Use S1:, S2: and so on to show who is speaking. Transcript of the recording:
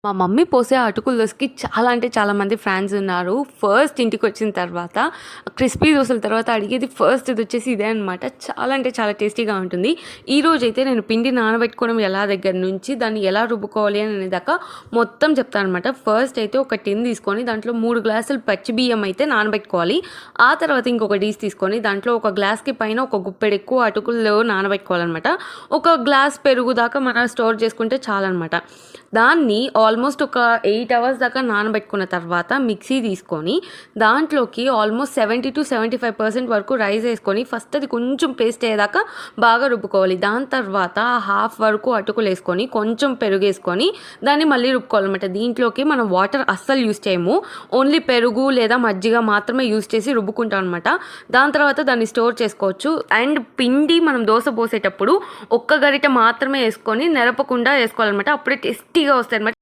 S1: మా మమ్మీ పోసే అటుకుల దోసకి చాలా అంటే చాలా మంది ఫ్యాన్స్ ఉన్నారు. ఫస్ట్ ఇంటికొచ్చిన తర్వాత క్రిస్పీ దోసల తర్వాత అడిగేది ఫస్ట్ ఇదొచ్చేసి ఇదే అనమాట. చాలా అంటే చాలా టేస్టీగా ఉంటుంది. ఈరోజైతే నేను పిండి నానబెట్టుకోవడం ఎలా దగ్గర నుంచి దాన్ని ఎలా రుబ్బుకోవాలి అనే దాకా మొత్తం చెప్తానమాట. ఫస్ట్ అయితే ఒక టిన్ తీసుకొని దాంట్లో 3 గ్లాసులు పచ్చి బియ్యం అయితే నానబెట్టుకోవాలి. ఆ తర్వాత ఇంకొక డీస్ తీసుకొని దాంట్లో ఒక గ్లాస్కి పైన ఒక గుప్పెడు ఎక్కువ అటుకులు నానబెట్టుకోవాలన్నమాట. ఒక గ్లాస్ పెరుగు దాకా మనం స్టోర్ చేసుకుంటే చాలన్నమాట. దాన్ని ఆల్మోస్ట్ ఒక 8 అవర్స్ దాకా నానబెట్టుకున్న తర్వాత మిక్సీ తీసుకొని దాంట్లోకి ఆల్మోస్ట్ 70-75% వరకు రైస్ వేసుకొని ఫస్ట్ అది కొంచెం పేస్ట్ అయ్యేదాకా బాగా రుబ్బుకోవాలి. దాని తర్వాత హాఫ్ వరకు అటుకులు వేసుకొని కొంచెం పెరుగు వేసుకొని దాన్ని మళ్ళీ రుబ్బుకోవాలన్నమాట. దీంట్లోకి మనం వాటర్ అస్సలు యూస్ చేయము. ఓన్లీ పెరుగు లేదా మజ్జిగ మాత్రమే యూస్ చేసి రుబ్బుకుంటాం అనమాట. దాని తర్వాత దాన్ని స్టోర్ చేసుకోవచ్చు. అండ్ పిండి మనం దోశ పోసేటప్పుడు ఒక్క గరిట మాత్రమే వేసుకొని నెరపకుండా వేసుకోవాలన్నమాట. అప్పుడే టేస్టీగా వస్తాయి అనమాట.